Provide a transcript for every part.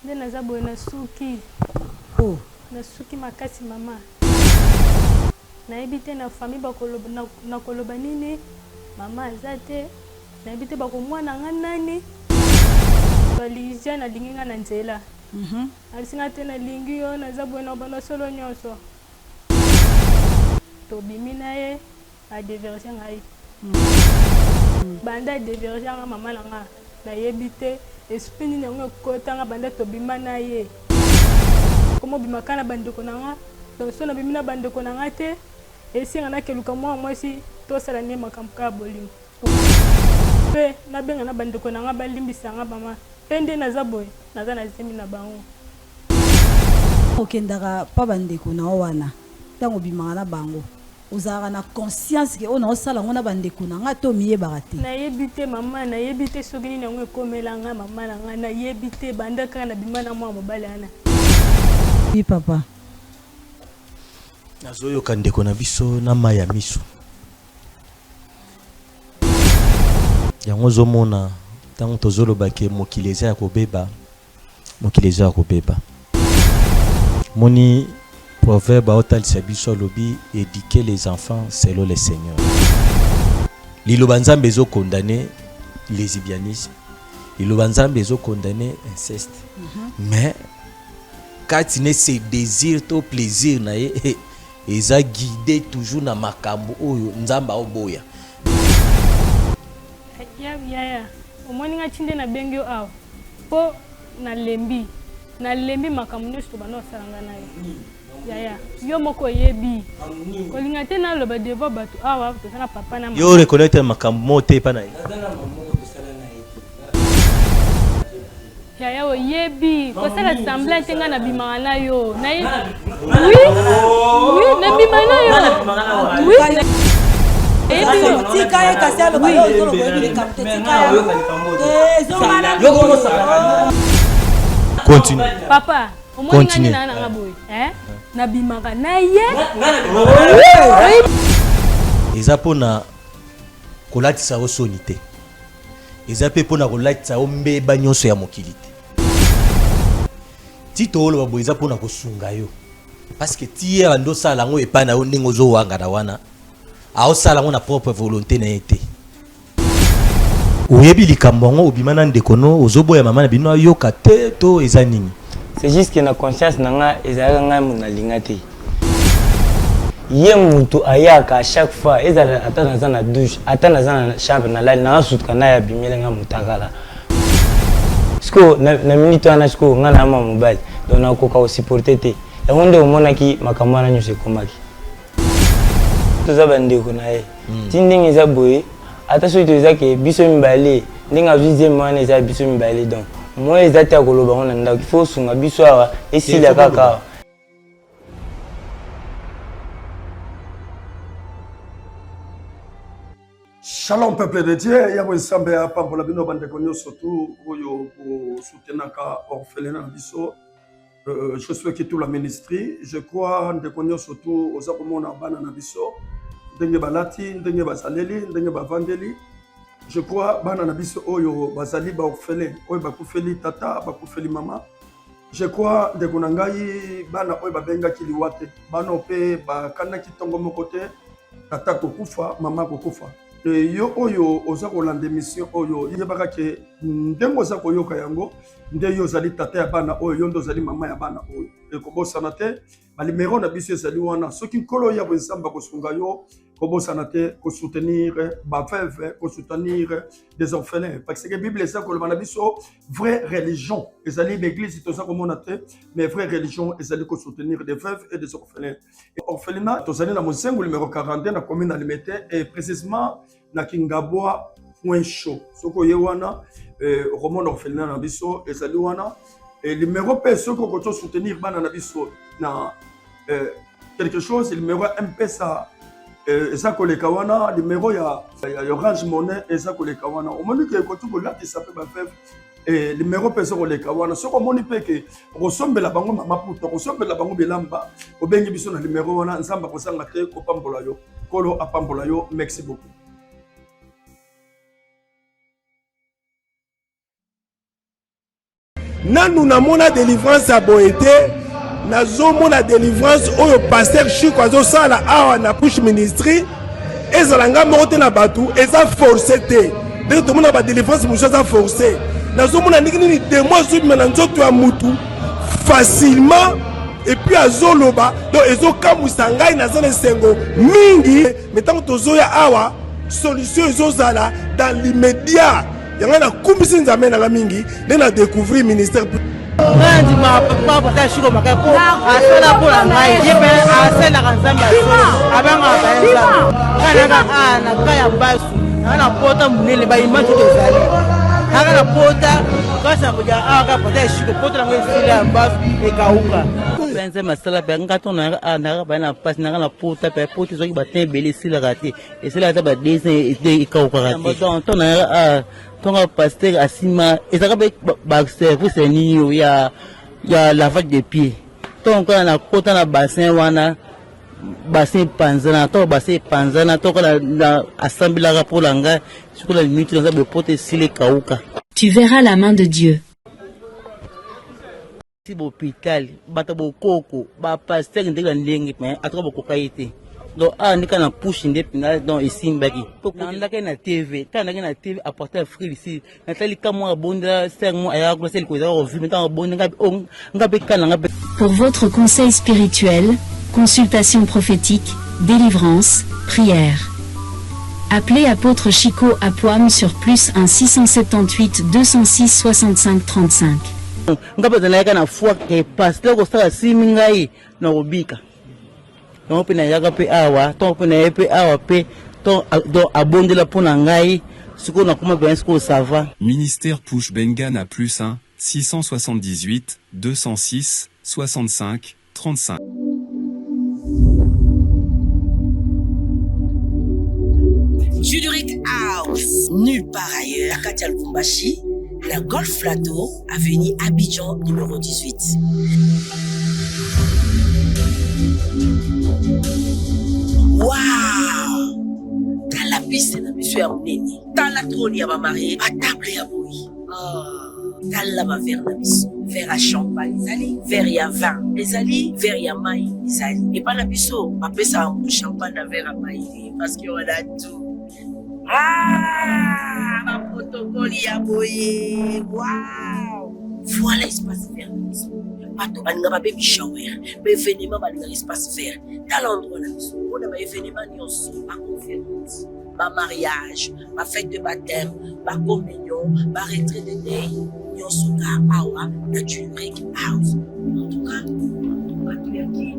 nde naza boye na suki. Oh. Na suki makasi mama. Nayebi te na famille bakoloba nini mama aza te. Nayebi te bakomwana nga nani. Balisia nalingi nga na nzela. Alisinga te nalingi yo naza boye na bana solo nyonso. Tobimi na ye adeverge ngai. Banda adeverge nga mama na nga. Nayebi te esprit nini yango ekotanga banda tobima na ye. Komo bimaka na bandeko na nga. Donc so na bimi na bandeko na nga te. Esinga nakeluka mwa mwasi tosala ne makambo ka bolingo. Pe nabenga na bandeko na nga balimbisa nga mama. Pe nde naza boye naza na zemi na bango. Okendaka pa bandeko na wana tango bimaka na bango ozalaka na conscience ke ona osala ngo na bandeko na nga to miyebaka te. Nayebi te mama, nayebi te soki nini yango ekomela nga mama na nga. Nayebi te banda kaka na bima na mwa mobali ana. Oui papa. Nazoyoka ndeko na biso na maya miso. Yango zomona tango tozoloba ke mokili eza ya kobeba. Mokili eza ya kobeba. Moni proverbe aotalisa biso lobi éduquer les enfants selon le Seigneur. Liloba nzambe ezo condamner lesbianisme. Liloba nzambe ezo condamner inceste. Mais quand il ne se désire to plaisir na ye eza guidé toujours na makambo oyo nzamba oboya. Ya omoni nga tinde na bengi yo awa po na lembi makambo nyonso bana osalanga na ye. Ya yo moko yebi kolinga te na loba deva bato awa tosala papa na mama. Yo reconnaître makambo mote pa na ye. Ya yebi kosala semblant te nga na bimaka na yo. Na ye oui na bimaka na yo. Oui. Continue. Papa, continue. Na bimaka na ye. Eza pona kolatisa osoni te. Eza pe pona kolatisa ombeba nyonso ya mokili te. Tito olo babo eza pona kosunga yo. Parce que tiye ando sala ngo epana yo ndenge ozo wanga na wana. Ao sala ngo na propre volonté na été. Oyebi likambo ngo obima na ndeko no ozoboya mama na bino yoka te to eza nini. C'est juste que na conscience nanga ezalaka ngai mona linga te. Ye mutu ayaka à chaque fois ezala atana za na douche, atana za na chambre na lali na sutka na ya bimele nga mutakala. Sko na minute ana sko nga na mama mobile donc na koka o supporter te. Ya nde omona ki makambo na nyose komaki. Toza bandeko na ye. Tindingi eza boye ata so to eza ke biso mibale ndinga vizier mwana eza biso mibale donc moi eza te akoloba ngona ndako il faut sunga biso awa esila kaka. Shalom peuple de Dieu, yabo nsambe ya pambola bino bandeko nyonso surtout oyo soutenaka orphelinat biso. Je souhaite tout la ministrie, je crois ndeko nyonso surtout oza komona bana na biso ndenge balati ndenge bazaleli ndenge bavandeli. Je crois bana na biso oyo bazali ba orphelin oyo bakufeli tata bakufeli mama. Je crois ndeko na ngai bana oyo babengaki liwate bana pe bakanaki tongo moko te tata kokufa mama kokufa. Yo oyo oza kolanda mission oyo yebaka ke ndengo za koyoka yango nde yo zali tata ya bana oyo yo ndo zali mama ya bana oyo ekobosana te balimero na biso ezali wana soki nkolo ya bwensamba kosunga yo kobosana te kosoutenir baveuve kosoutenir des orphelins parce que bible eza koloba na biso vraie religion ezali l'église toza komona te mais vraie religion ezali kosoutenir des veuves et des orphelins. Orphelinat tozali na mosengo numéro 42 na commune na Limete et précisément na Kingabwa point chaud soko ye wana roman orphelinat na biso ezali wana et numéro pe soko ko soutenir bana na biso na quelque chose numéro M-Pesa eza koleka wana numéro ya Orange Money eza koleka wana omoni ke ko tuko lati sape ba veuve et numéro pe soko koleka wana soko omoni pe ke kosombela bango mama puto kosombela bango bilamba obengi biso na numéro wana nzamba kosanga te ko pambola yo kolo apambola yo. Merci beaucoup. nanu namona délivrance à boété nazomona délivrance oyo pasteur Chiko azosala awa na push ministry ezalanga moko te na batu eza forcé te ndenge tomona ba délivrance mosusu eza forcé nazomona ndenge nini demo azobima na nzoto ya mutu facilement et puis azoloba donc ezokamwisa ngai naza na esengo mingi mais ntango tozoya awa solution ezozala dans l'immédiat yanga nakumbisi nzambe nanga mingi nde na découvrir ministère Nandi ma papa pata shiko makapo asala pour ngai yebe asala kanzamba abanga baenza kana ka na kaya basu na pota munene ba image tozali na pota kasa kuja aka pata shiko pota ngai sila basu ekauka benze masala pe ngato na bana pas na pota pe pota zo ba tembele sila kati esila ta ba dessin ekauka kati to na tonga pasteur asima ezaka ba service ni ya lavage de pieds donc na kota na bassin wana bassin panzana to bassin panzana to na assemblée la pour langa sur la minute dans ba pote sile kauka. Tu verras la main de Dieu. Si l'hôpital bata bokoko ba pasteur ndeka ndenge mais atoka bokokaite donc nika na push ndepina donc esimbaki tokandaka na TV tandaka na TV apporter frère ici natali kamwa bonda 5 mois aya ko sel ko za ko vivre tant bonda ngabe kana ngabe. Pour votre conseil spirituel, consultation prophétique, délivrance, prière. Appelez apôtre Chiko à Poam sur +1 678 206 65 35. Ngabe zanaka na foi que pasteur ko sala simingai na obika. Donc pena yaga pe awa to pena pe awa pe to do abonde la pona ngai siko na kuma ben siko sava. Ministère Push Bengan à +1 678 206 65 35. Juduric House, nulle part ailleurs. Katia Lubumbashi, la Golf Plateau, avenue Abidjan numéro 18. Waouh! Dans la piste de monsieur Amouneni, dans la trône ya marié, à table ya boui. Dans la verre de biso, verre à champagne, les verre ya vin, les verre ya maï, les et pas la biso, après ça un champagne à verre à maï, parce qu'il y a tout. Ah! Ma protocole ya boui. Waouh! Voilà l'espace vert de biso. Bato balinga ba baby shower, ba événement balinga espace vert. Dans l'endroit là biso, on a ba événement nyonso, ba conférence, ba mariage, ba fête de baptême, ba communion, ba retraite de day, nyonso ka awa na Juduric House. En tout cas, tu es qui?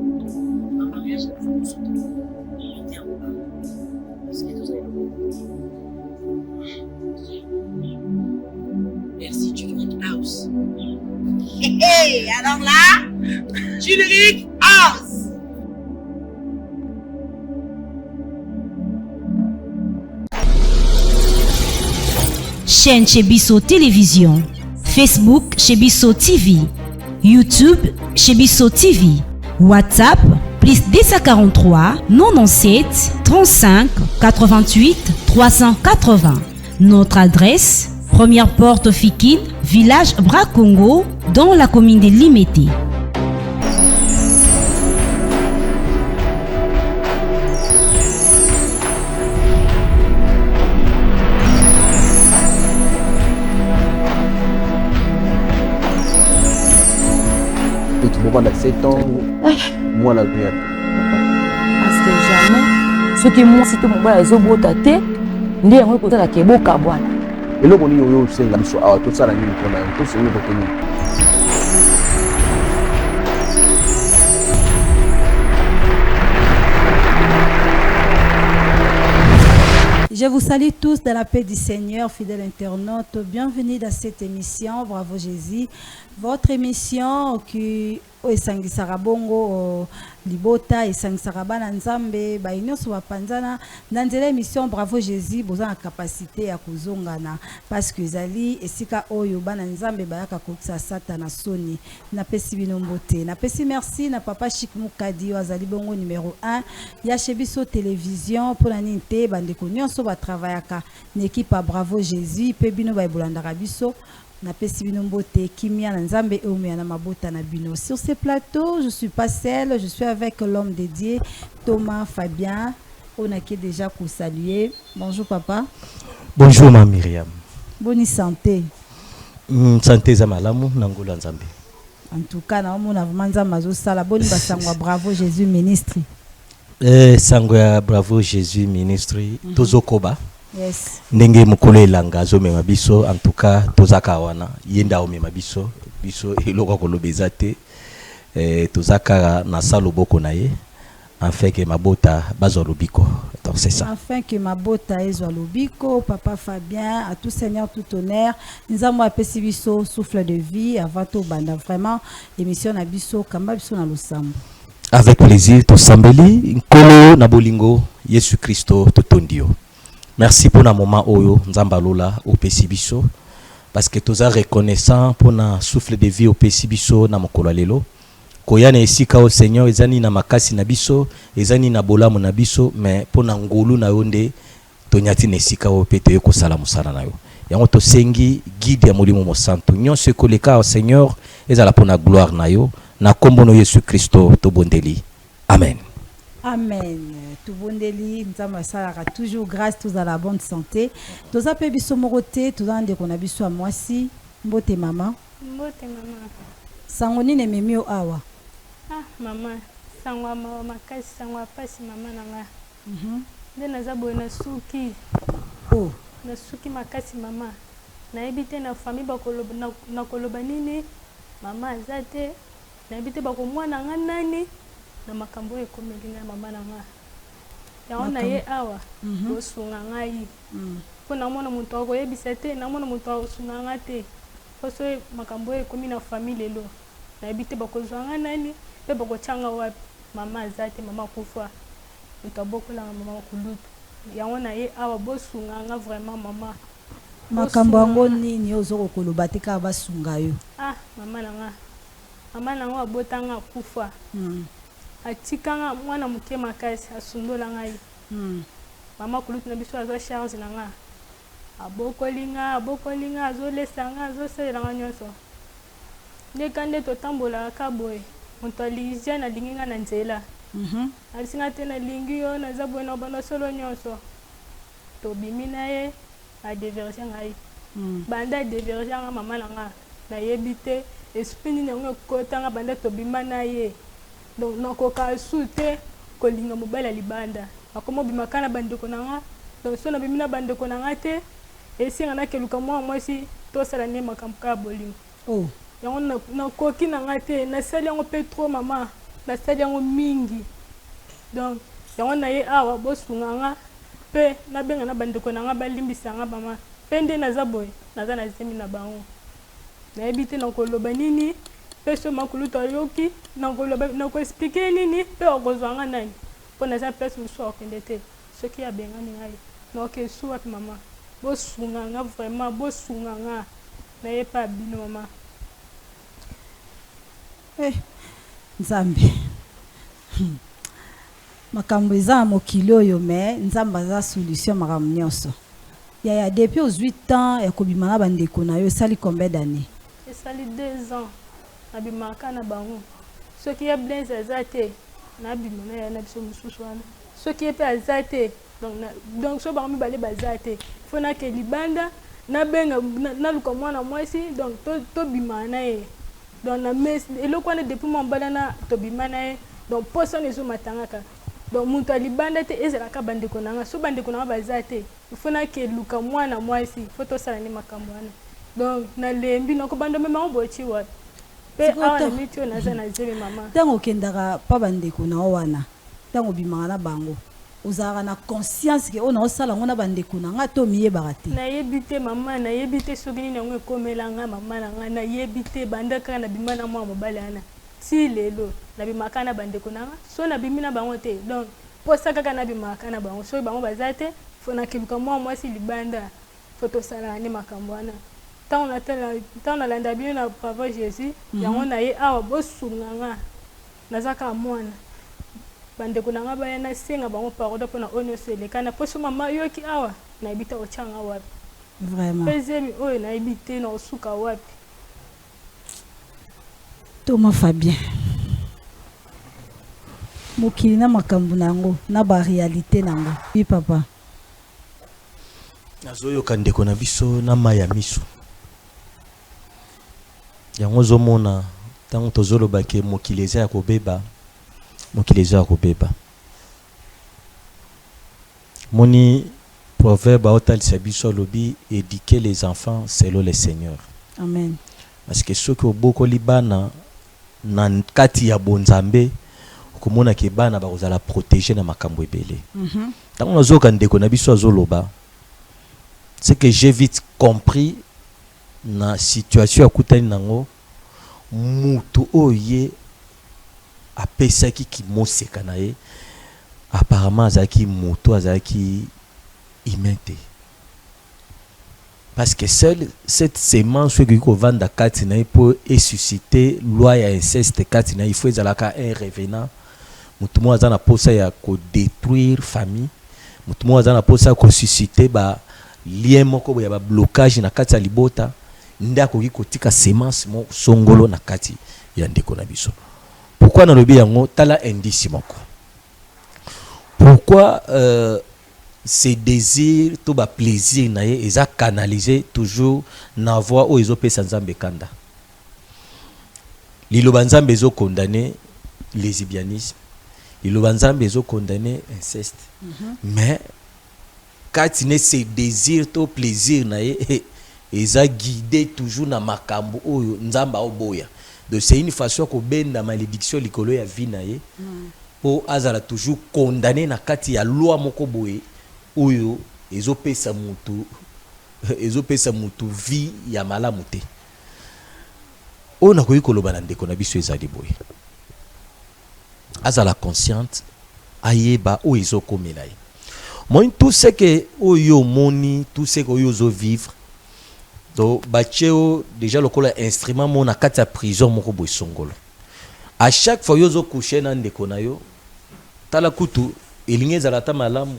Ba mariage à tout. Parce que tout merci Juduric House. Hey, alors là, Juduric House. Chaîne Chebiso Télévision, Facebook Chebiso TV, YouTube Chebiso TV, WhatsApp +243 97 35 88 380. Notre adresse, première porte Fikine, village Bracongo, dans la commune de Limete. Pendant 7 ans, moi la guerre. Parce que jamais, ce qui moi c'était mon bras les obos tâté, ndi yango ko tala ke boka bwana. Eloko ni yo senga biso awa to sala nini pona to se yo botoni. Je vous salue tous dans la paix du Seigneur, fidèles internautes. Bienvenue dans cette émission, Bravo Jésus. Votre émission qui esangisaka bongo libota esangisaka bana nzambe ba nyonso bapanzana na nzela émission Bravo Jésus boza na capacité ya kozongana parce que ezali esika oyo bana nzambe bayaka kokisa satana soni na pesi bino mbote na pesi merci na papa Chic Mukadi azali bongo numéro 1 ya Chebiso télévision pour la ninte bandeko nyonso ba travaillaka na équipe Bravo Jésus pe bino ba ebulandaka biso na pesi bino mbote kimia na nzambe eumia na mabota na bino. Sur ce plateau, je suis pas seule, je suis avec l'homme dédié Thomas Fabien. On a qui déjà pour saluer. Bonjour papa. Bonjour ma Myriam. Bonne santé. Santé za malamu na ngula nzambe. En tout cas, na mona vraiment nzambe azo sala boni basangwa bravo Jésus ministre. Sangwa bravo Jésus ministry tozokoba. Yes. Ndenge mukolo elanga zo mema biso en tout cas tozaka wana yenda o mema biso eloko kolobeza te tozaka na saloboko na ye afin que mabota bazo lobiko. Donc c'est ça. Afin que mabota ezwa lobiko, papa Fabien, à tout seigneur tout honneur, nzambo apesi biso souffle de vie avant to banda vraiment émission na biso kamba biso na losambo. Avec plaisir to sambeli nkolo na bolingo Yesu Kristo totondio. Merci pour na moment oyo nzamba lola au pesibiso parce que toza reconnaissant pour na souffle de vie au pesibiso na mokolo lelo koyana esika au Seigneur ezani na makasi na biso ezani na bolamu na biso mais pour na ngolu na yonde tonyati na esika au pete ko sala musana na yo yango to sengi guide ya molimo mo santo nyonso koleka au Seigneur ezala pour na gloire na yo na kombo no Yesu Kristo to bondeli amen. Amen. Tout bon délit, nous avons toujours grâce, tous à la bonne santé. Tous à pébiso moroté, tous à ndé qu'on a biso à moi si, mbote maman. Mbote maman. Sangoni ne memio awa. Ah maman, sangwa mama kasi sangwa pasi maman nanga. Nde nazabo na suki. Oh. Na suki makasi maman. Na ebite na famille bakoloba na koloba nini? Mama azate. Na ebite bako mwana nga nani? Na makambo ekomeli na mama nanga. Ya ona ye awa osunga ngai. Po na mona muntu akoyebisa te, na mona muntu osunga nga te. Poso makambo ekomi na famille lelo. Na ebite bakozwa nga nani? Pe bakochanga wapi? Mama azate, mama kufa. Utabokola mama kulutu. Ya ona ye awa bosunga nga vraiment mama. Makambo yango nini ozoko koloba te ka basunga yo? Ah, mama nanga. Mama nanga abotanga kufa. Atikanga mwana muke makasi asundola ngai. Mama kulutu na biso azo charge nanga. Abokolinga azolesa nga azosalela nga nyonso. Ndekande totambola kaboye. Muntu alijia na linginga na nzela. Alisinga te na lingi yo naza boye na bana solo nyonso. Tobimi na ye adeverge ngai. Banda adeverge nga mama nanga. Na yebite esprit nini yango ekotanga banda tobima na ye. Donc nakoka sute kolinga mobala libanda akomo bimakana bandeko nanga donc so na bimina bandeko nanga te esinga na keluka mwasi to sala ne makambo ka bolingo. Oh yango na koki nanga te na sali yango pe trop mama na sali yango mingi donc yango na ye awa bosunga nga pe na benga na bandeko nanga balimbisa nga mama pe nde naza boye naza na zemi na bango na ebite na koloba nini. Peso makuluto yoki na ko expliquer nini pe okozwanga nani po na za peso so okendete ce qui a bengani ngai no ke suwa mama bo sunga nga vraiment bo sunga nga na ye pa bino mama nzambe makambo eza mokili oyo me nzambe aza solution makambo nyonso ya depuis aux 8 ans ya kobima na bandeko na yo sali combien d'années? Sali 2 ans. Nabimaka na bango soki ya blaze azate nabimona ya na biso mususu wana soki pe azate donc so bango mibale bazate fona ke libanda na benga na luka mwana mwasi donc to bimana ye donc na mes eloko wana depuis mbala na to bimana ye donc personne ezo matangaka donc muntu alibanda te ezalaka bandeko nanga so bandeko nanga bazate fona ke luka mwana mwasi foto sala ni makambo wana donc na lembi na ko bando mema obochi wa pe awa mitio naza na zebe mama tango kendaka pa bandeko na wana tango bimanga na bango ozalaka na conscience ke ona osala ngo na bandeko na nga to miyebaka te na yebite mama na yebite soki nini yango ekomelanga mama na nga na yebite bandaka na bima na mwa mobali ana ti lelo na bimaka na bandeko na nga so na bimi na bango te donc posa kaka na bimaka na bango so bango baza te fo na keluka mwa mwasi libanda fo tosala ni makambo wana tant na landa bien na papa Jésus yango na ye awa bosunga nga nazaka mwana bandeko nanga baya na senga bango paroda pona onyo sele kana poso mama yoki awa na bita ochanga wapi Vraiment. Deuxième, oyo na habité na osuka wapi. Thomas Fabien. Mokili na makambo nango na ba réalité nango. Oui papa. Nazoyoka ndeko na biso na maya miso. Yango zomona tango tozoloba ke mokili eza ya kobeba. Mokili eza ya kobeba. Moni proverbe aotalisa biso lobi éduquer les enfants selon le Seigneur. Amen. Parce que ceux qui obokoli bana na kati ya bonzambe komona ke bana bakozala protéger na makambo ebele. Tango nazoka ndeko na biso azoloba, c'est que j'ai vite compris na situation akutani nango mutu oye apesaki ki moseka na ye apparemment azaki mutu azaki imité. Parce que seule cette sémence qui ko vanda katina pour susciter loi ya inceste katina il faut ezalaka un revenant mutu mo azana posa ya ko détruire famille mutu mo azana posa ko susciter ba lien moko ya ba blocage na kati ya libota ndako ki kotika sémence mo songolo na kati ya ndeko na biso. Pourquoi na lobi yango tala indice moko. Pourquoi ces désirs, tout bas plaisir naie, ils a canalisé toujours na voix où ils ont payé Nzambe kanda. Liloba Nzambe ils ont condamné lesbianisme. Liloba Nzambe ils ont condamné inceste. Mais quand il ces désirs, tout plaisir naie, ils a guidé toujours na makambo où Nzamba oboya. Donc c'est une façon que benda malédiction likolo ya vie naie. Pour azala toujours condamné na kati ya loi moko boye. Oyo ezopesa mutu vie ya malamu te. O na koyi koloba na ndeko na biso ezali boye. Azala consciente ayeba o ezokomela ye. Moi tout ce que oyo moni, tout ce que oyo zo vivre. Donc bacheo déjà lokola instrument mo na kati ya prison moko boye songolo. À chaque fois yo zo coucher na ndeko na yo tala kutu elinge zalata malamu.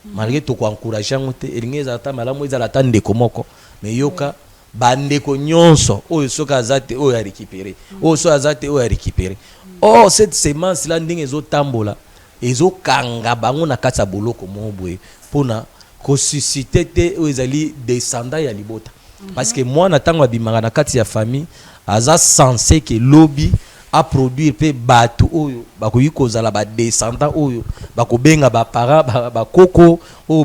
Malgré tout ko encourager ngote elinge zalata malamu ezalata ndeko moko mais yoka bandeko nyonso oyo soka azate oyo a récupérer oyo so azate oyo a récupérer. Oh cette semence là ndenge ezo tambola ezo kanga bango na kati ya boloko mobwe pona ko susciter te oyo ezali descendant ya libota. Parce que moi na tango abimanga na kati ya famille aza censé que lobby a produire pe batu oyo bakoyi kozala ba descendant oyo bakobenga ba para ba koko oyo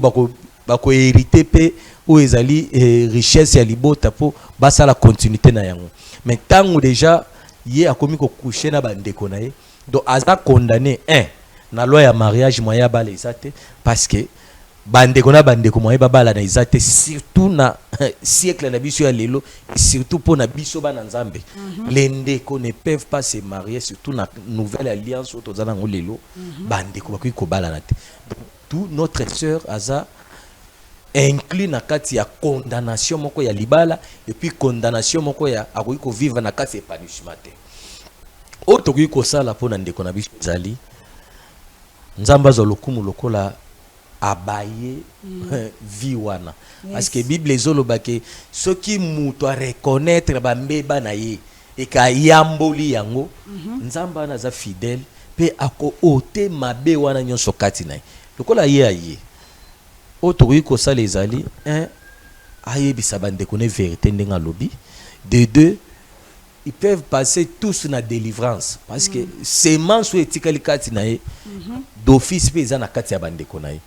bako hériter pe oyo ezali richesse ya libota po basala continuité na yango. Mais tango déjà ye akomi ko coucher na bandeko na ye donc aza condamné na loi ya mariage moya bala ezate parce que bandeko na bandeko moya bala na ezate surtout na siècle na biso ya lelo surtout pour na biso bana Nzambe. Les ndeko ne peuvent pas se marier surtout na nouvelle alliance autozana ngo lelo bandeko bakoyi ko bala na te. Tout notre sœur aza inclus na kati ya condamnation moko ya libala et puis condamnation moko ya akoyi ko vivre na kati ya punishment te. Oto koyi ko sala pona ndeko na biso zali Nzamba zo lokumu lokola abaye vie wana. Parce que Bible ezoloba ke ceux qui muto a reconnaître bambeba na ye et ka yamboli yango Nzamba na za fidèle pe ako ote mabe wana nyonso kati na ye. Lokola ye aye oto ko sala ezali aye bisaba ndeko ne vérité ndenga lobi. De deux ils peuvent passer tous na délivrance parce que semence ou etikali kati na ye d'office pe za na kati ya bandeko na ye.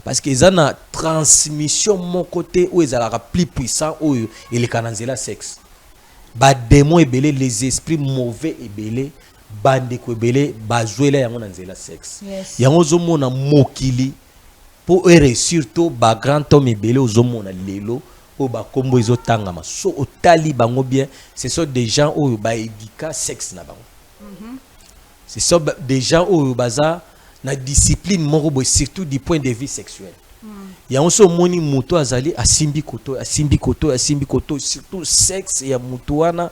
Parce que ils ont une transmission mon côté où ils ont plus puissant où il est cananzela sexe. Ba démons ebele les esprits mauvais ebele bande ko ebele ba jouer là yango nanzela sexe. Yango zomo na mokili pour réussir surtout ba grand homme ebele ozomo na lelo o ba kombo ezotanga ma so otali bango bien ce sont des gens où ba éduca sexe na bango. Ce sont des gens où baza na discipline moko surtout du point de vue sexuel. Il y a aussi moni muto azali asimbi koto surtout sexe ya muto wana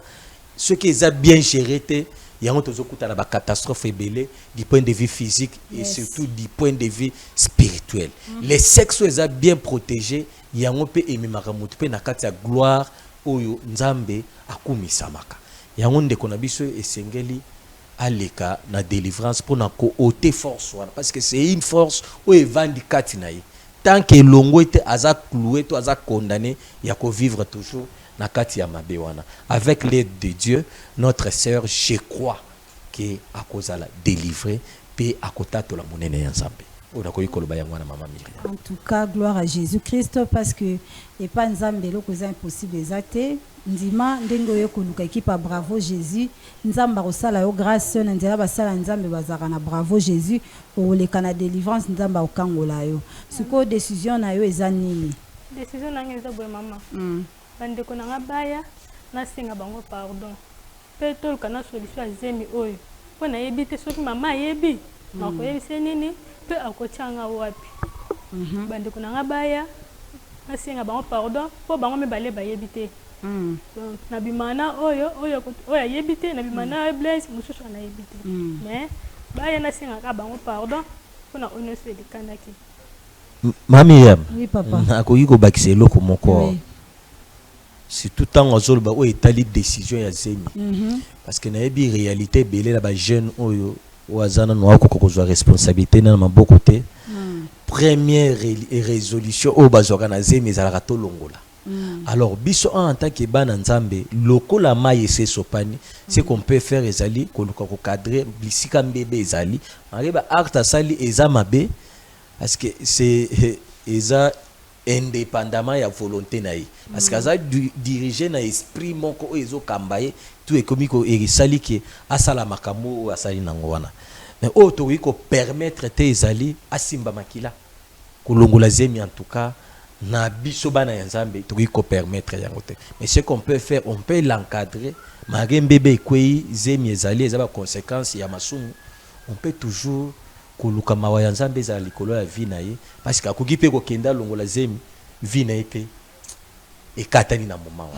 ce qui est bien géré te ya ngoto zokuta na ba catastrophe ebele du point de vue physique et surtout du point de vue spirituel. Les sexes sont bien protégés yango pe ememaka mutu pe na kati ya gloire oyo nzambe akumisamaka yango ndeko na biso esengeli aleka na délivrance pour na ko ôter force wana parce que c'est une force oyo evandi kati na ye tant que longo ete aza cloué to aza condamné ya ko vivre toujours na kati ya mabe wana avec l'aide de Dieu notre sœur je crois que akozala délivré pe akotatola monene ya nzambe. En tout cas, gloire à Jésus-Christ parce que et pas nzambe loko za impossible exacté ndima ndengo yoko luka ekipa bravo Jésus nzamba kosala yo grâce na nzela basala nzambe bazaka na bravo Jésus oleka na délivrance nzamba okangola yo siko décision na yo eza nini décision na ngeza boye mama bande ko na baya na singa bango pardon pe tolka na solution azemi oyo pona yebite soki mama yebi na ko yebise nini pe akochanga wapi bande ko na baya na singa bango pardon po bango me bale bayebite na bimana oyo yebite na bimana bless mususu na yebite mais baya na singa ka bango pardon pona ono se likanaki Mami yam oui papa akoki ko bakisa eloko moko si tout temps azol ba o etali décision ya zemi parce que na yebi réalité belé la ba jeune oyo wazana no akokozwa responsabilité na maboko te première résolution au bazoka na zemi ezalaka to longola. Alors biso en tant que bana nzambe lokola maye se sopani c'est qu'on peut faire ezali ko cadrer bisika mbebe ezali mareba acte sali ezamabe parce que c'est eza indépendamment ya volonté na ye parce que ça diriger na esprit moko ezo kambaye tout est comme ko erisali ke asala makambo o asali nango wana mais auto ko permettre te ezali asimba makila kolongola zemi en tout cas na biso bana ya nzambe to ko permettre yango te mais ce qu'on peut faire on peut l'encadrer marembebe kwei zemi ezali eza ba conséquences ya masumu on peut toujours koluka mawa ya nzambe za likolo ya vie na ye parce que akoki pe ko kenda longola zemi vie na ye pe ekatani na moment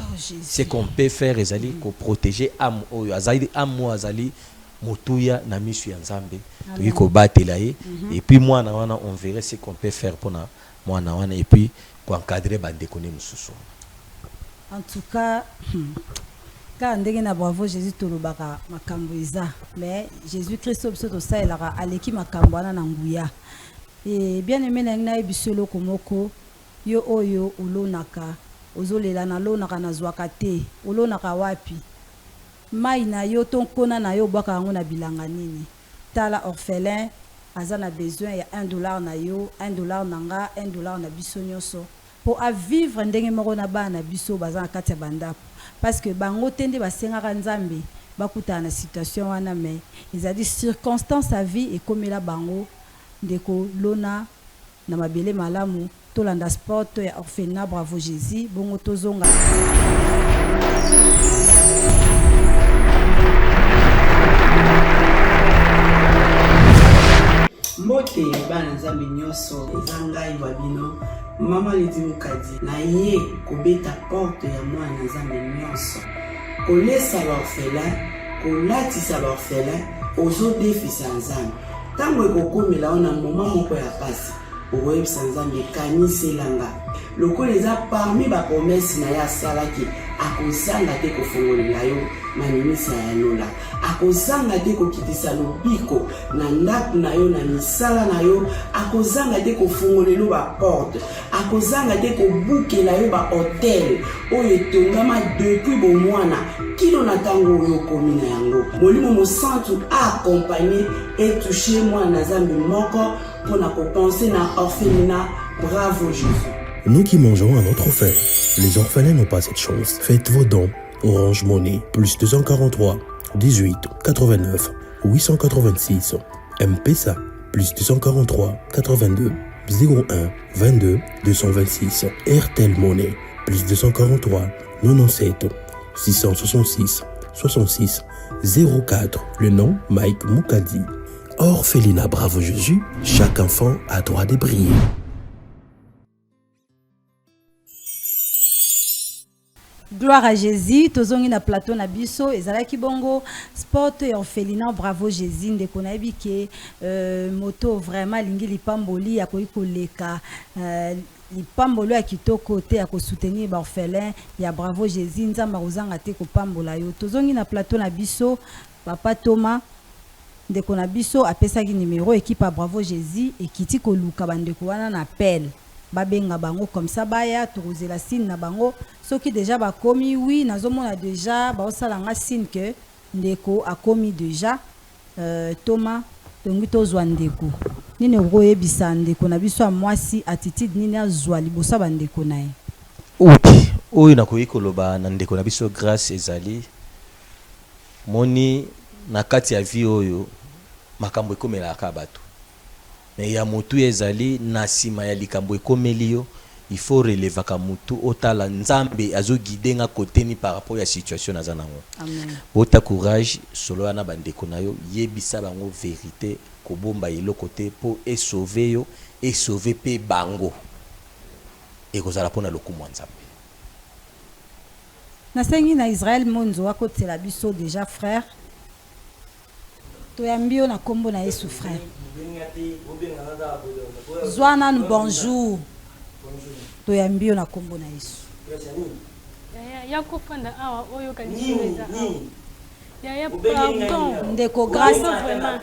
c'est qu'on peut faire ezali ko protéger âme oyo azali âme azali motuya na misu ya nzambe to ko batela ye et puis moi na wana on verrait ce qu'on peut faire pour na moi na wana et puis ko encadrer bande koné mususu. En tout cas quand ndenge na bravo Jésus tolobaka makambo eza mais Jésus Christ obso ça elaka aleki makambo ana na nguya et bien aimé na ebisolo komoko yo oyo olonaka ozolela na lonaka na zwaka te olonaka wapi mai na yo tonkona na yo bwaka yango na bilanga nini tala orphelin aza na besoin ya $1 na yo $1 na nga $1 na biso nyonso pour à vivre ndenge moko na bana biso baza na kati ya bandako parce que bango tende basengaka nzambe bakuta na situation wana mais ils a dit circonstance à vie et comme la bango ndeko lona na mabele malamu tolanda sport ya orphelinat bravo Jésus bongo tozonga mbote bana nzambe nyonso eza ngai wabino mama leti mukadi na ye kobeta porte ya mwana nzambe nyonso kolesa baorphelin kolatisa baorphelin ozodefisa nzambe ntango ekokomela ona moma moko ya pasi okoyebisa nzambe kaniselanga lokola eza parmi bapromese na ye asalaki akozanga te kofongolela yo manimisa ya lola akozanga te kokitisa lobiko na ndako na yo na misala na yo akozanga te kofongolela baporte akozanga te kobukela yo bahotel oyo etongama depuis bomwana kino na ntango oyo okomi na yango molimo mosantu aakompagne etouche mwana na nzambe moko mpona kopense na orphelinat bravo Jésus. Nous qui mangeons à notre faim, les orphelins n'ont pas cette chance. Faites vos dons. Orange Money, plus 243 18 89 886. M-Pesa, plus 243 82 01 22 226. Airtel Money, plus 243 97 666 66 04. Le nom Mike Mukadi. Orphelinat Bravo Jésus, chaque enfant a droit de briller. Gloire à Jésus, tozongi na plateau na biso ezalaki bongo sport et orphelinat bravo Jésus ndeko na yebi ke moto vraiment lingi lipamboli ya koleka lipambolo ya kitoko te ya soutenir ba orphelin ya Bravo Jésus nzamba kozanga te ko pambola yo tozongi na plateau na biso papa Thomas ndeko na biso apesaki numéro équipe à Bravo Jésus ekiti ko luka bandeko wana na appel babenga bango comme ça baya tokozela signe na bango soki déjà bakomi oui nazomona déjà ba osala nga signe que ndeko akomi déjà Thomas tongi tozwa ndeko nini okoyebisa ndeko na biso ya mwasi attitude nini azwa liboso bandeko na ye uti oyo nakoki koloba na ndeko na biso grâce ezali moni na kati ya vie oyo makambo ekomelaka bato mais ya mutu ezali na sima ya likambo ekomeli yo il faut relever ka mutu otala nzambe azo guider nga côté ni par rapport ya situation na zanango amen bota courage solo na bandeko na yo yebisa bango vérité kobomba yelo côté pour et sauver yo et sauver pe bango et kozala pona lokumu nzambe na sengi na Israël monzo akotela biso déjà frère toyambio na kombo na Yesu frère Zwana bonjour toyambio na kombo na Yesu ya kofanda awa oyo kanisoleza ya pardon ndeko grâce vraiment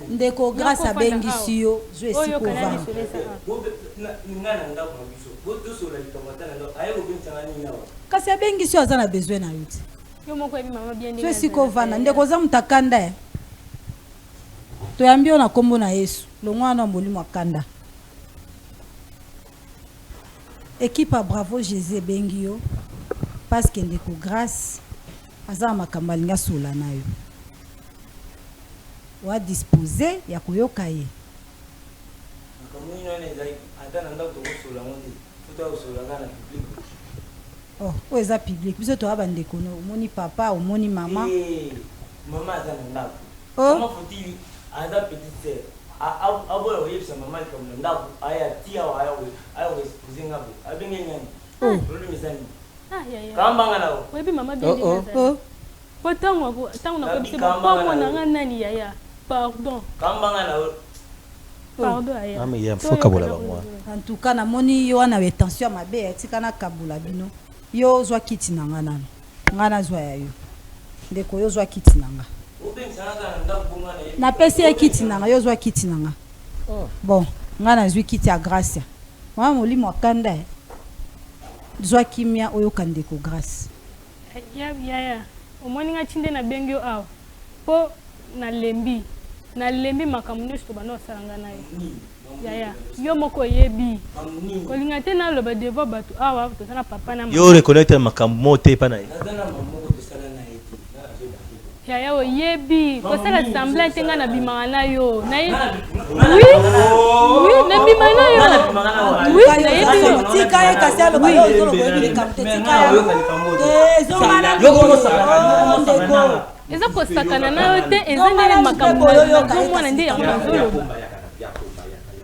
ndeko grâce abengisi yo jo esiko vanga kasi abengisi yo aza na besoin na yo te yo moko yebi mama bien jo esiko vanda ndeko za mutakanda toyambio na kombo na Yesu longwana molimo akanda équipe à Bravo Jésus bengi yo parce que ndeko grâce aza makamba linga sola na yo wa disposer ya koyoka ye oh oza public biso to aba ndeko no omoni papa omoni mama mama aza na ndako oh aza petite sœur aboya oyebisa mama likambo ndako aya tia wa aya kuzinga bo abenge nyani olomisani kambanga nawo webi mama bien po tango na kopse po na nga nani yaya pardon kambanga nawo pardon aya mama ya foka bola bangwa en tout cas na moni yo na tension mabe etika na kabula bino yo zwa kiti na nga nano nga na zwa ya yo ndeko yo zwa kiti na nga na pesi ya kiti na nga yo zwa kiti na nga bon nga na zwi kiti ya grâce mama molimo akanda zwa kimia oyo kandeko grâce ya omoni nga chinde na bengio awa po na lembi makambo nyonso to bana osalanga na ye yo moko yebi kolinga te naloba devant bato awa tozana papa na yo reconnaître makambo mo te pa na ye yaya oyebi kosala semblant te nga na bimaka na yo oui na bima na yo oui nayebi yo tika ye kasi aloba yo ozoloboyebi likambo te tika ye eza kosakana na yo te eza ndenge makambo nazomwana nde yango nazoloba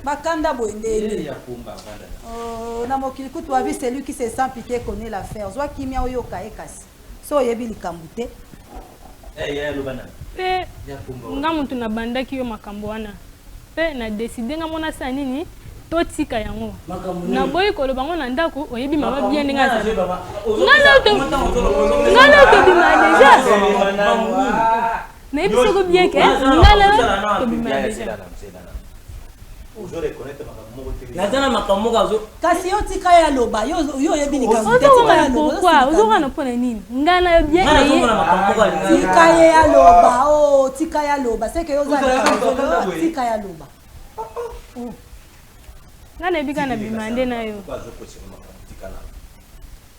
bakanda boye ndeni na mokili kutu wabi celui qui se sent piqué connaît l'affaire zwa kimia oyoka ye kasi so oyebi likambo te pe nga mutu nabandaki yo makambo wana pe na décide nga mona sa nini totika yango naboyi koloba ngo na ndako oyebi mama bien ndenge azali ngana tobima deja nayebi soko bien ke ngana tobima deja nazana makambo kazo kasi yo tika ya loba yo oyebi likambo te tika ya loba ozokana mpona nini ngana yo bien tika ya loba oh tika ya loba c'est que yo zala tika ya loba ngana ebika na bimande na yo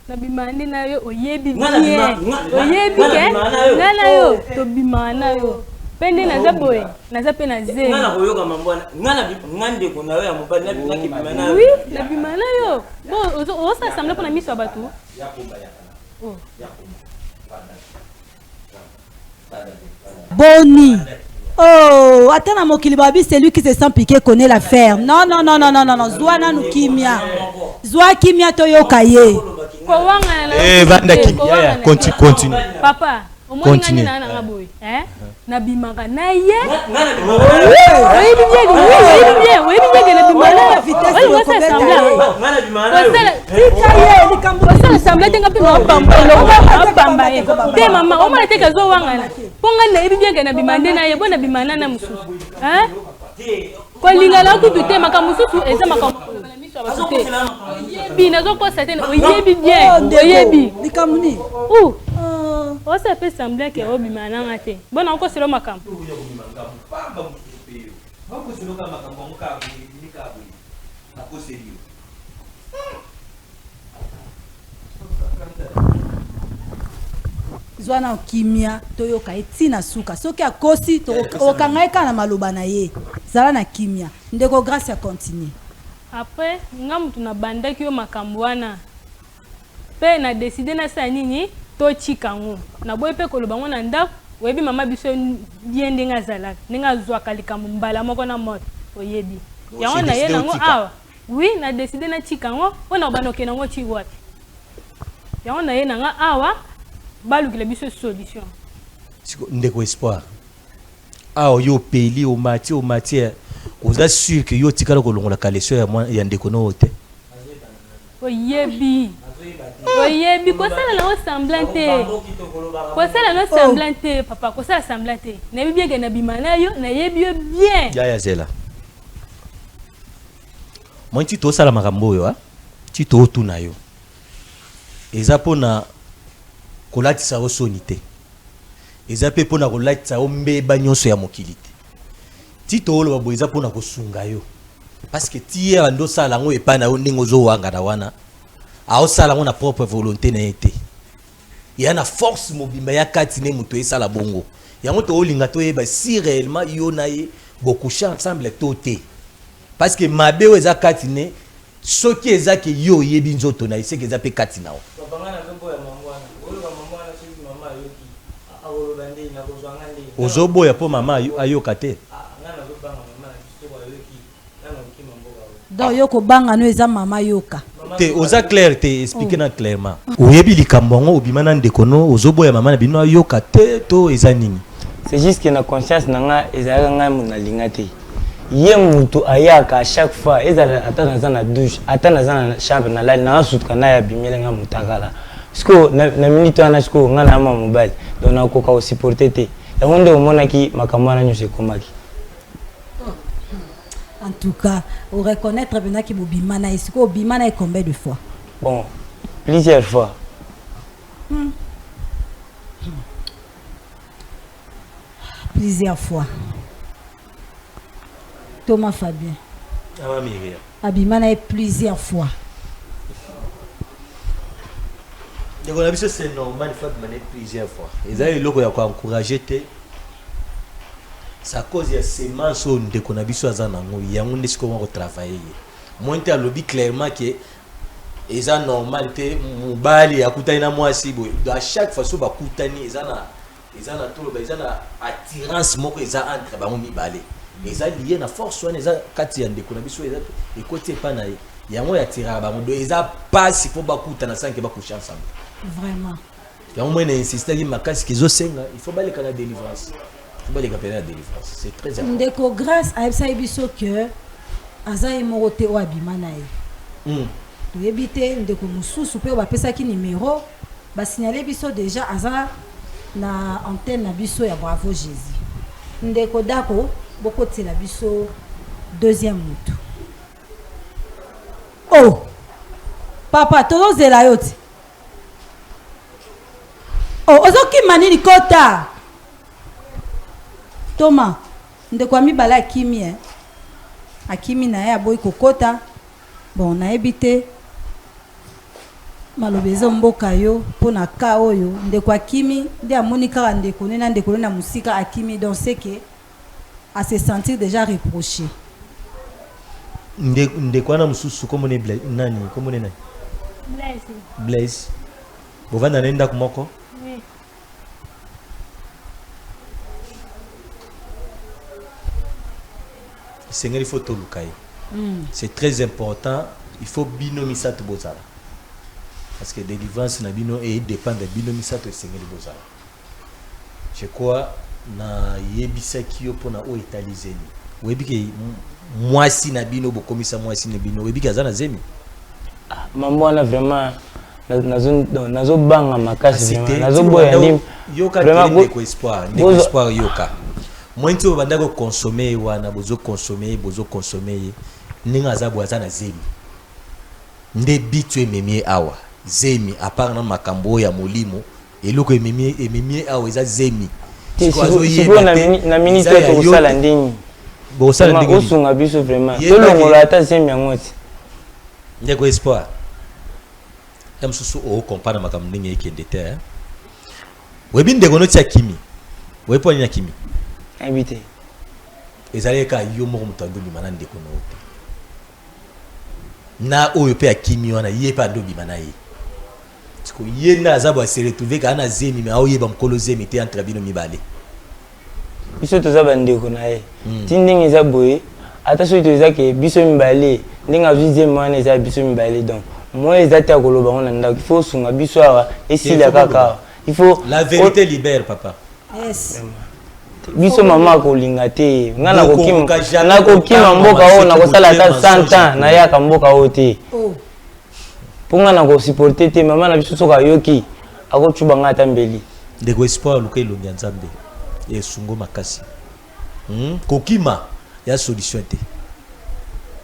na bimande na yo oyebi bien oyebi ke ngana yo tobima na yo pende naza boye naza pe na zero ngana koyoka mambo ngana ndeko na yo ya mobali na bimaki bima na yo oui na bima na yo bon osa sembler pona miso bato boni oh attends na mokili babi celui qui se sent piqué connaît l'affaire non zwa nanu kimia zwa kimia toyoka ye ko wanga vanda kimia continue papa omoni ngani na nga boye nabimaka na ye assemble te nga mpe mapamba ye te mama omona teke azowangana mpo nga nayebi bienge nabima nde na ye mpo nabima na mosusu kolingana kutu te makambo mosusu eza makambo oyebi nazokosa te oyebi bien oyebi osa pe semble ke obima nanga te bona okosela makambo zwana kimia toyoka etina suka soki akosi okanga eka na maloba na ye zala na kimia ndeko grâce ya continue après nga mutu na bandaki yo makambo wana pe na décider na sa nini to chikango na boye pe koloba ngo na ndako oyebi mama biso bien ndenge azalaka ndenge azwaka likambo mbala moko na moto oyebi yango na ye nango awa oui na décider na chikango mpona obanoke nango chi wapi yango na ye nanga awa balukila biso solution ndeko espoir awa yo peli omati oza sûr que yo tikala kolongola kaleso ya ndeko no te oyebi kosala nango semblant te kosala nango semblant te papa kosala semblant te nayebi bienge na bima na yo nayebi yo bien yaya zela moi ti tosala makambo oyo ti tootuna yo eza mpona kolatisa yo soni te eza mpe mpona kolatisa yo mbeba nyonso ya mokili te ti tooloba boye eza mpona kosunga yo parce que ti ye bando osala yango epai na yo ndenge ozowangana wana aosala yango na propre volonté na ye te ya na force mobimba ya kati ne moto esala bongo yango toolinga toyeba si réellement yo na ye bokouche ensemble to te parce que mabe oyo eza kati ne soki eza ke yo oyebi nzoto na ye seke eza mpe kati na yo ozoboya mpo mama ayoka te donc yo kobanga no eza mama yoka te oza clair te expliquer na clairement oyebi likambo yango obima na ndeko no ozoboya mama na bino ayoka te to eza nini c'est juste que na conscience na nga ezalaka ngai mo nalinga te ye mutu ayaka à chaque fois ezala ata naza na douche ata naza na chambre na lali nasutuka na ya bimele nga mutakala siko na minute wana siko nga na ama mobile donc nakoka osupporte te yango nde omonaki makambo wana nyonso ekomaki. En tout cas, au reconnaître maintenant que Bobimana est Bobimana est combien de fois? Bon, plusieurs fois. Plusieurs fois. Thomas Fabien. Abimana est plusieurs fois. C'est normal, il faut demander plusieurs fois. Et ça, il faut encourager. C'est à cause de ces mensonges qu'on a vu sur les gens, il y a un peu de travailler. Moi, je dis clairement que c'est normal que Mubali a coûté à moi si à chaque fois que vous coûtez, ils ont attirance entre Mubali. Ils ont lié la force, ils ont Katia de Konabisou et côté Panaï. Il y a un attiré ils ont pas si faut coûter dans 5 coucher ensemble. Vraiment. Il y a un moment insisté il faut pas les canaux de délivrance. C'est très important. Ndeko grâce à ça biso que azayi morote o abimana ye. To yebite ndeko mususu pe ba pesa ki numéro ba signaler biso déjà aza na antenne na biso ya Bravo Jésus. Ndeko dako boko tela biso deuxième mutu. Oh. Papa to zela yoti. Oh, ozoki manini kota. Thomas, ndeko amibala akimi akimi na ye aboyi kokota bon na ebite malobezo mboka yo pona ka oyo ndeko akimi nde amoni kaka ndeko ne na ndeko na musika akimi donc c'est que à se sentir déjà reproché ndeko na mususu komone nani komone nani Blaise bovanda nenda kumoko Seigneur, il faut tout le c'est très important. Il faut binomiser tout bozala. Parce que délivrance na bino et dépend de binomiser tout Seigneur bozala. Je crois na yebisaki yo pona o etalizeni webike mwasi na bino bokomisa mwasi na bino webike azana zemi mambo wana vraiment nazo banga makasi vraiment nazo boya lim yoka vraiment ko espoir yoka mwenti obanda ko consommer wana bozo consommer ninga zabu azana zemi nde bitu ememie awa zemi apart na makambo ya molimo eloko ememie awa eza zemi siko na minute to kusala ndingi bosala ndingi osunga biso vraiment tolongola ata zemi yango ti ndeko espoir tam susu o compare makambo ndingi ekende te webi ndeko no tia kimi wepo nya kimi habite ezali ka yo moko mutandu limana ndeko no na oyo pe akimi wana ye pa ndo bimana ye tiko ye na azabo se retrouver kana zemi mais oyo ba mkolo zemi te entre bino mibale biso to za bandeko na ye tindingi za boye ata so to za ke biso mibale ndinga vizie mwana za biso mibale donc moi ezata koloba on ndako il faut sunga biso awa esila kaka il faut la vérité libère papa yes biso mama kolinga te ngana kokima mboka o na kosala ta 100 ans na yaka mboka o te ponga na ko supporter te mama na biso soka yoki akochuba ngata mbeli ndeko espoir luka ilongi ya nzambe esungo makasi kokima ya solution te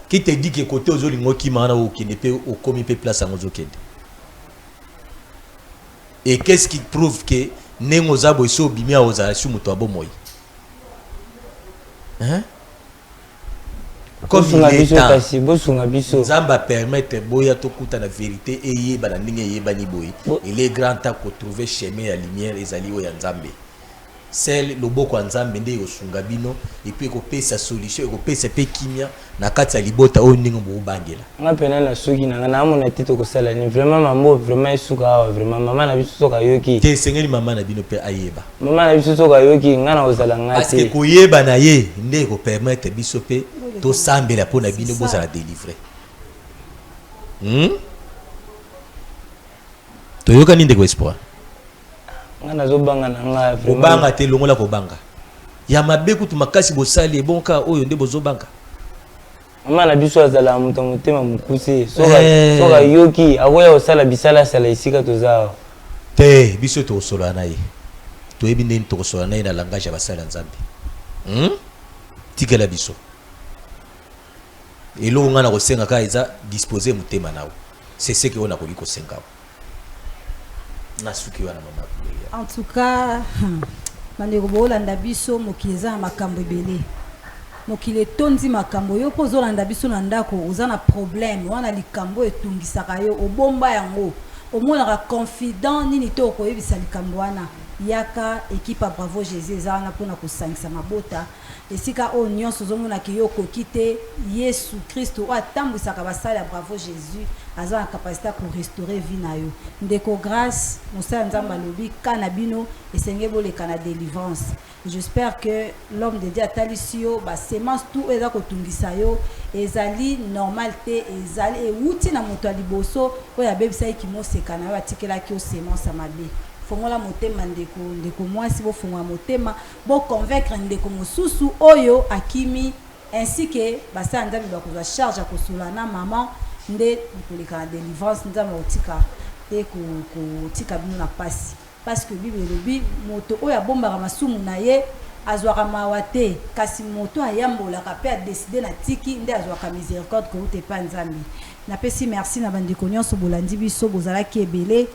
qui te dit que côté ozolingo kima wana okende pe okomi pe place yango ozokende et qu'est-ce qui prouve que nengo zabo iso bimia ozala su muto abomoyi hein comme bosunga biso nzamba permettre boya tokuta na vérité eyeba na ndenge eyeba ni boyi il est grand temps ko trouver chemin ya lumière ezali o ya nzambe celle loboko nzambe nde yosunga bino et puis ko pesa solution ko pesa pe kimia na kati ya libota o ndingo bo bangela ngapena na suki na na amona tito ko sala ni vraiment mambo vraiment isuka awa vraiment mama na biso soka yoki te sengeli mama na bino pe ayeba mama na biso soka yoki ngana ozala ngate parce que ko yeba na ye nde ko permettre biso pe to sambela pona bino bozala délivrer to yoka ni ndeko espoir ngana zo banga na nga vraiment banga te longola ko banga ya mabe kutu makasi bosali bonka oyo nde bozo banga mama na biso azala muto mutema mukuse soka yoki akoya osala bisala sala isika toza te biso to solo na ye to ebi ndeni to solo na ye na langage ya basala nzambe tikela biso elo ngana ko senga ka eza disposer mutema nawo c'est ce que on a ko senga na suki wana mama. En tout cas, bandeko bolanda biso mokileza makambo ebele. Mokile tondi makambo yo po zolanda biso na ndako ozana problème wana likambo etungisaka yo obomba yango. Omonaka confident nini to koyebisa likambo wana. Yaka ekipa Bravo Jésus ezana pona kosangisa mabota. Esika o nyonso zomona ki yo kokite Yesu Kristo atambwisaka basala Bravo Jésus aza na capacité pour restaurer vie na yo. Ndeko grâce mosala nzamba lobi kana bino esenge boleka na délivrance. J'espère que l'homme de Dieu atalisi yo ba semence tout eza kotungisa yo ezali normal te ezali euti na moto aliboso oya bebisa ikimoseka na yo atikela ki o semence amabe. Fongola motema ndeko mwasi bo fongola motema bo convaincre ndeko mosusu oyo akimi ainsi que basa nzambe bakozwa charge akosula na maman nde koleka na délivrance nzambe otika te kotika bino na pasi parce que bible lobi moto oyo abombaka masumu na ye azwaka mawa te kasi moto ayambolaka pe a décider na tiki nde azwaka miséricorde koute pa nzambe napesi merci na bandeko nyonso bolandi biso bozalaki ebele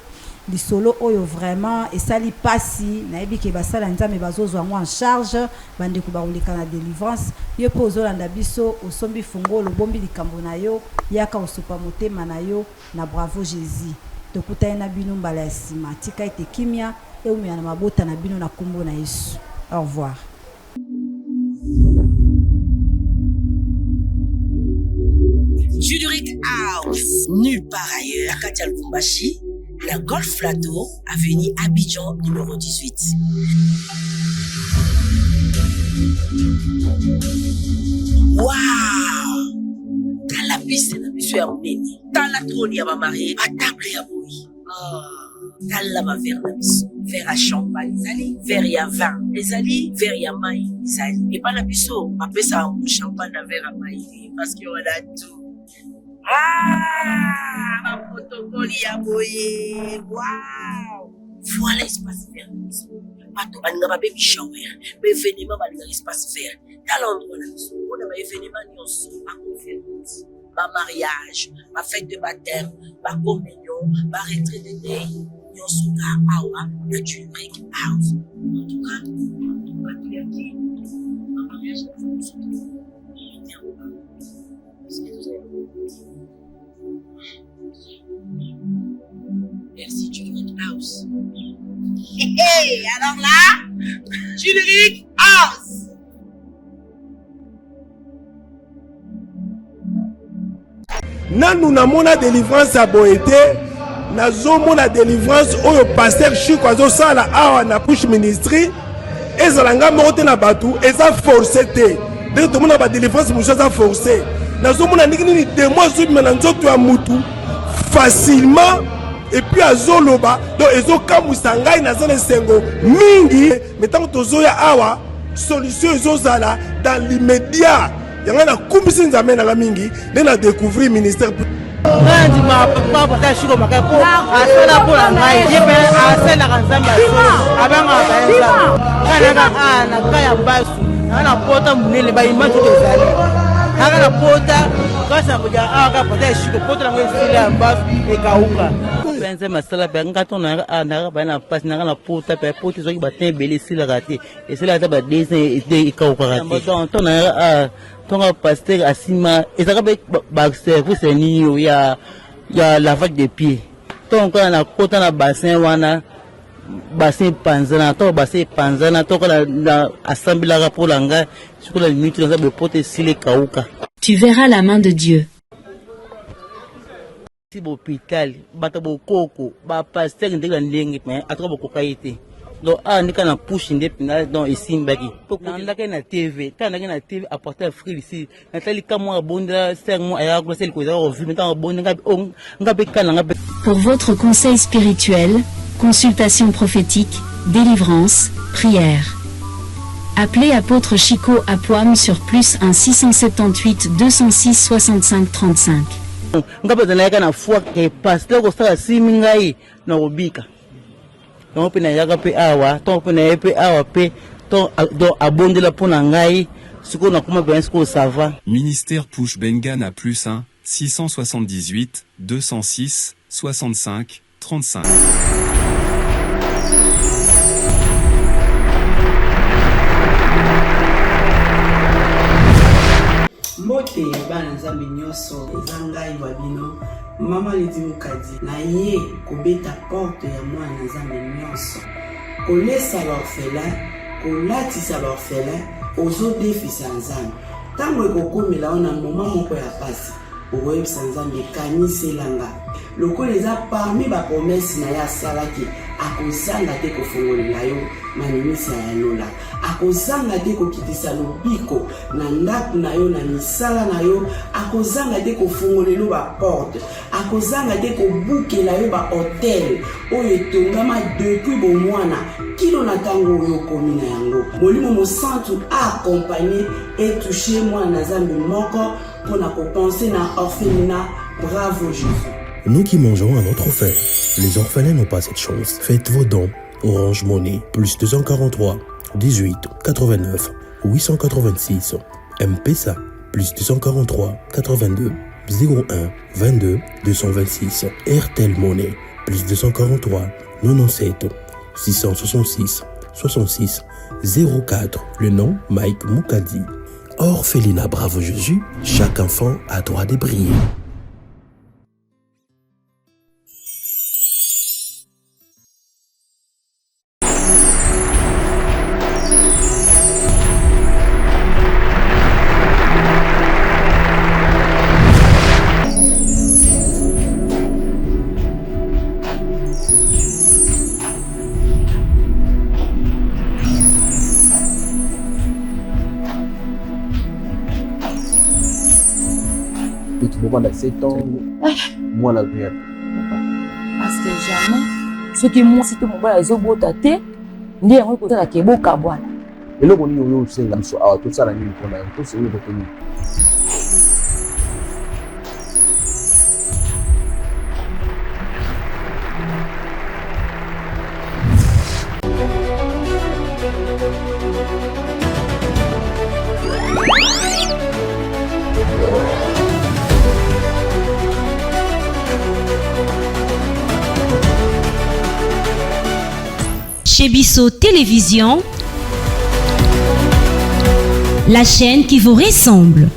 lisolo oyo vraiment esali pasi nayebi ke basala nzambe bazozwa ngo en charge bandeko bakoleka na délivrance yo po ozolanda biso osombi fungo lobombi likambo na yo yaka osopa motema na yo na Bravo Jésus tokutana na bino mbala ya nsima tika ete kimia eumia na mabota na bino na kombo na Yesu. Au revoir. Juduric House, nulle part ailleurs. Katia Lubumbashi, la Golf Plateau, avenue Abidjan, numéro 18. Waouh! Dans la piste, la mission à Mounini. Dans la trône, il y a ma mariée. À table, il y a Moui. tala ba verre na biso verre à champagne ezali verre ya vin ezali verre ya mai ezali epa na biso bapesa champagne na verre ya mai parce que on a tout protocole ya boye wow voilà espace vert bato balinga babebi shower baévénement balinga espace vert dans l'endroit na biso mpona baévénement nyonso baconférence bamariage bafête de baptême bacommunion baretrait de day nyonso ka awa na Tulrik House en tout cas tuyaki bamariage merci Tulrik House. Hey, alors là, Tulrik House. Nanu namona délivrance à boété, nazomona délivrance oyo pasteur Chico azosala awa na push ministry, ezalanga mote na batu, eza forcé te. Donc tout le monde a ba délivrance muso za forcé. Nazomona nini démon zumi na nzoto ya mutu facilement. Et puis azoloba donc ezokamwisa ngai naza na esengo mingi metango tozoya awa solution ezozala dans l'immédiat yango nakumbisi nzambe nanga mingi nde na découvrir ministère ngandima papa pata shiko makai po asala po la ngai yepe asala kanzambe abanga baenza kana na kaya basu na pota munene ba image ezali na pota kasa moja aka pata shiko pota la ngai sila basu ekauka penze masala pe ngato na ba na passe na pota pe pota zo ki batin beli sila rate et sila ta ba dessin et ekauka rate donc ton na tonga pasteur asima ezaka ba service ni ya lavage de pieds donc na kota na bassin wana bassin panzana to bassin panzana to na assemblée la pour langa sur la limite dans ba pote sile kauka. Tu verras la main de Dieu. Si l'hôpital bata bo koko ba pasteur ndeka ndenge mais atoka bo kokaite donc ndika na push ndepina donc isimbaki ndaka na TV tandaka na TV apporter frère ici natali kamwa bonda sermo aya ko sel ko za revu maintenant bonda ngabe kana ngabe. Pour votre conseil spirituel, consultation prophétique, délivrance, prière. Appelez apôtre Chico à Poam sur +1 678 206 65 35. Ngabe zanaka na foi que pasteur ko sala simingai na obika. Donc pe na yaka pe awa, donc pe na pe awa pe donc abondela pona ngai siko na kuma bien siko ça va. Ministère Push Bengan à +1 678 206 65 35. mbote bana nzambe nyonso eza ngai wabino mama leti mukadi na ye kobeta porte ya mwana nzambe nyonso kolesa baorphelin kolatisa baorphelin ozodefisa nzambe ntango ekokomela ona moma moko ya pasi okoyebisa nzambe kaniselanga lokola eza parmi bapromese na ye asalaki akozanga te kofongolela yo manimisa ya lola akozanga te kokitisa lobiko na ndako na yo na misala na yo akozanga te kofongolela baporte akozanga te kobukela yo bahotel oyo etongama depuis bomwana kilo na ntango oyo okomi na yango molimo mosantu aakompagne etouche mwana na nzambe moko mpona kopense na orphelinat. Bravo Jésus. Nous qui mangeons à notre faim, les orphelins n'ont pas cette chance. Faites vos dons. Orange Money, +243 18 89 886. M-Pesa, +243 82 01 22 226. RTL Money, +243 97 666 66 04. Le nom Mike Mukadi. Orphelinat Bravo Jésus, chaque enfant a droit de briller. Pendant 7 ans, moi la prière. Parce que jamais, soki mwasi to mobali azobota te nde yango ekosalaka eboka bwana eloko nini oyo osenga biso awa tosala nini mpona yango tosengi eloko nini Chez Bisso Télévision, la chaîne qui vous ressemble.